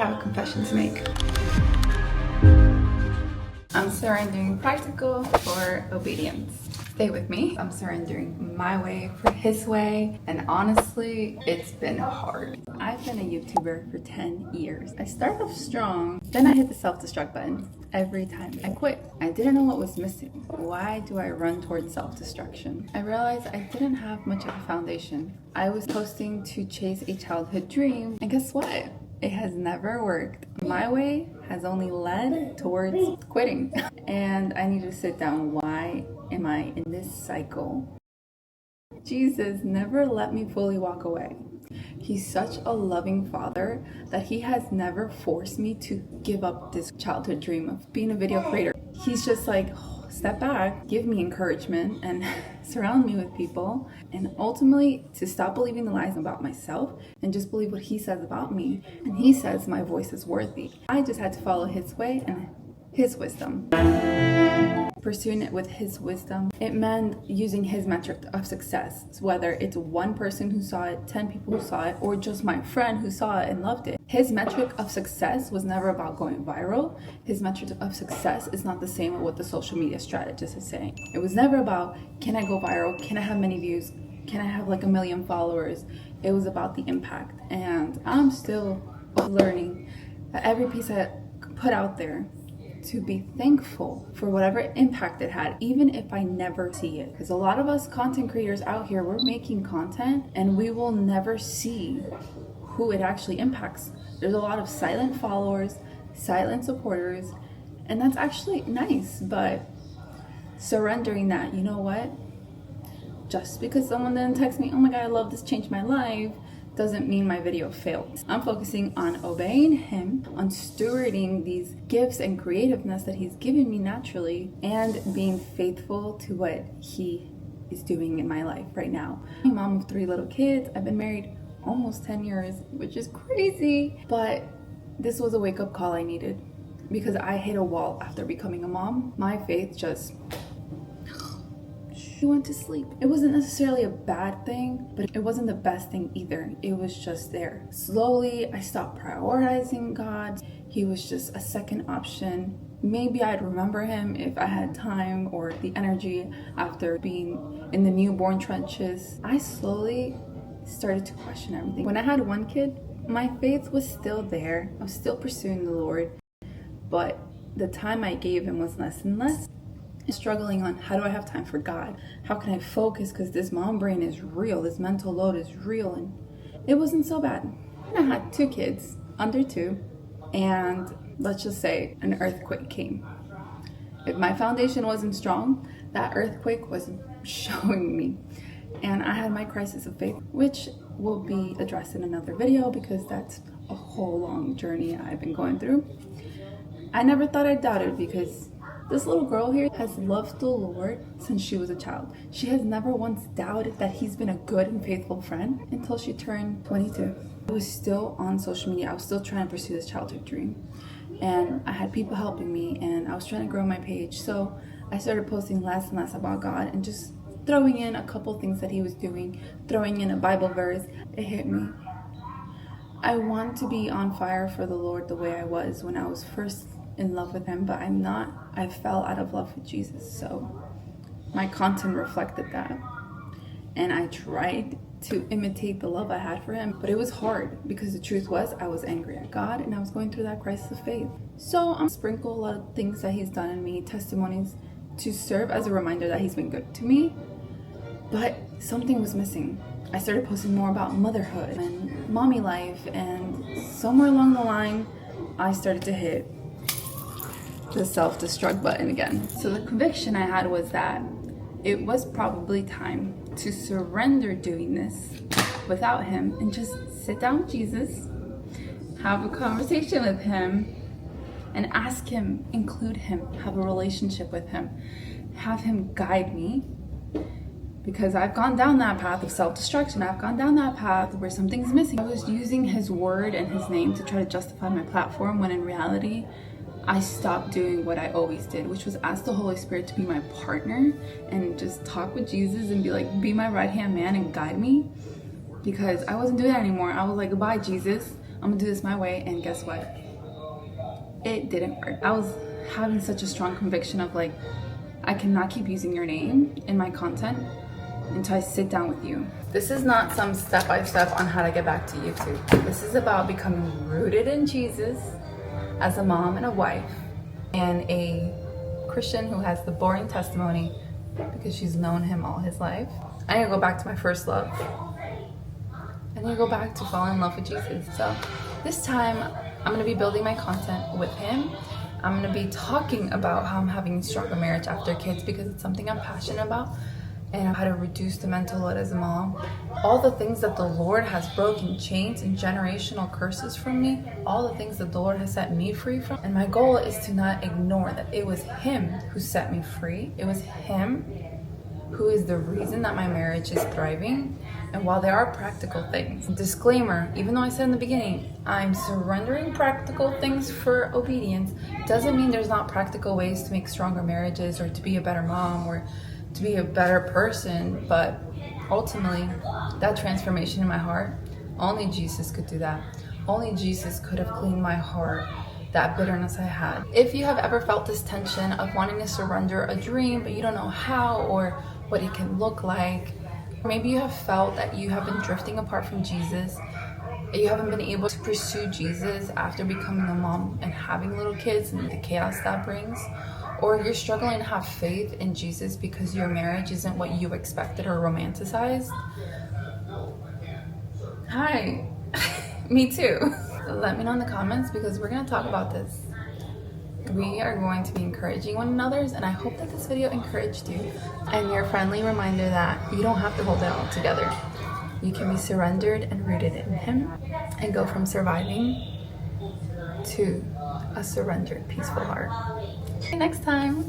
have a confession to make. I'm surrendering practical for obedience. Stay with me. I'm surrendering my way for his way, and honestly, it's been hard. I've been a YouTuber for 10 years. I started off strong, then I hit the self-destruct button. Every time I quit, I didn't know what was missing. Why do I run towards self-destruction? I realized I didn't have much of a foundation. I was posting to chase a childhood dream, and guess what? It has never worked. My way has only led towards quitting. And I need to sit down. Why am I in this cycle? Jesus never let me fully walk away. He's such a loving father that he has never forced me to give up this childhood dream of being a video creator. He's just like, step back, give me encouragement, and surround me with people, and ultimately to stop believing the lies about myself and just believe what he says about me. And he says my voice is worthy. I just had to follow his way and his wisdom. Pursuing it with his wisdom, it meant using his metric of success, whether it's one person who saw it, 10 people who saw it, or just my friend who saw it and loved it. His metric of success was never about going viral. His metric of success is not the same with what the social media strategist is saying. It was never about, can I go viral? Can I have many views? Can I have like 1 million followers? It was about the impact. And I'm still learning that every piece I put out there, to be thankful for whatever impact it had, even if I never see it. Because a lot of us content creators out here, we're making content and we will never see who it actually impacts. There's a lot of silent followers, silent supporters, and that's actually nice, but surrendering that, you know what? Just because someone didn't text me, oh my God, I love this, changed my life, doesn't mean my video failed. I'm focusing on obeying him, on stewarding these gifts and creativeness that he's given me naturally, and being faithful to what he is doing in my life right now. I'm a mom of 3 little kids. I've been married almost 10 years, which is crazy, but this was a wake-up call I needed because I hit a wall after becoming a mom. My faith just went to sleep. It wasn't necessarily a bad thing, but it wasn't the best thing either. It was just there. Slowly, I stopped prioritizing God. He was just a second option. Maybe I'd remember him if I had time or the energy after being in the newborn trenches. I slowly started to question everything. When I had 1 kid, my faith was still there. I was still pursuing the Lord, but the time I gave him was less and less. Struggling on how do I have time for God? How can I focus? Because this mom brain is real, this mental load is real, and it wasn't so bad. I had 2 kids, under 2, and let's just say an earthquake came. If my foundation wasn't strong, that earthquake was showing me. And I had my crisis of faith, which will be addressed in another video because that's a whole long journey I've been going through. I never thought I doubted because this little girl here has loved the Lord since she was a child. She has never once doubted that he's been a good and faithful friend until she turned 22. I was still on social media. I was still trying to pursue this childhood dream. And I had people helping me and I was trying to grow my page. So I started posting less and less about God and just throwing in a couple things that he was doing, throwing in a Bible verse. It hit me. I want to be on fire for the Lord the way I was when I was first in love with him, but I'm not. I fell out of love with Jesus, so my content reflected that. And I tried to imitate the love I had for him, but it was hard because the truth was I was angry at God and I was going through that crisis of faith. So I'm sprinkle a lot of things that he's done in me, testimonies, to serve as a reminder that he's been good to me, but something was missing. I started posting more about motherhood and mommy life, and somewhere along the line I started to hit the self-destruct button again. So the conviction I had was that it was probably time to surrender doing this without him and just sit down with Jesus, have a conversation with him, and ask him, include him, have a relationship with him, have him guide me. Because I've gone down that path of self-destruction. I've gone down that path where something's missing. I was using his word and his name to try to justify my platform when in reality, I stopped doing what I always did, which was ask the Holy Spirit to be my partner and just talk with Jesus and be like, be my right-hand man and guide me. Because I wasn't doing that anymore. I was like, goodbye, Jesus. I'm gonna do this my way, and guess what? It didn't work. I was having such a strong conviction of like, I cannot keep using your name in my content until I sit down with you. This is not some step-by-step on how to get back to YouTube. This is about becoming rooted in Jesus as a mom and a wife and a Christian who has the boring testimony because she's known him all his life. I need to go back to my first love. I need to go back to falling in love with Jesus. So this time I'm gonna be building my content with him. I'm gonna be talking about how I'm having a stronger marriage after kids because it's something I'm passionate about, and how to reduce the mental load as a mom. All the things that the Lord has broken, chains and generational curses from me, all the things that the Lord has set me free from. And my goal is to not ignore that it was him who set me free. It was him who is the reason that my marriage is thriving. And while there are practical things, disclaimer, even though I said in the beginning, I'm surrendering practical things for obedience, doesn't mean there's not practical ways to make stronger marriages or to be a better mom or to be a better person. But ultimately, that transformation in my heart, only Jesus could do that. Only Jesus could have cleaned my heart, that bitterness I had. If you have ever felt this tension of wanting to surrender a dream, but you don't know how or what it can look like, maybe you have felt that you have been drifting apart from Jesus, you haven't been able to pursue Jesus after becoming a mom and having little kids and the chaos that brings, or you're struggling to have faith in Jesus because your marriage isn't what you expected or romanticized. Hi, me too. Let me know in the comments because we're gonna talk about this. We are going to be encouraging one another, and I hope that this video encouraged you. And your friendly reminder that you don't have to hold it all together. You can be surrendered and rooted in him and go from surviving to a surrendered, peaceful heart. See you next time.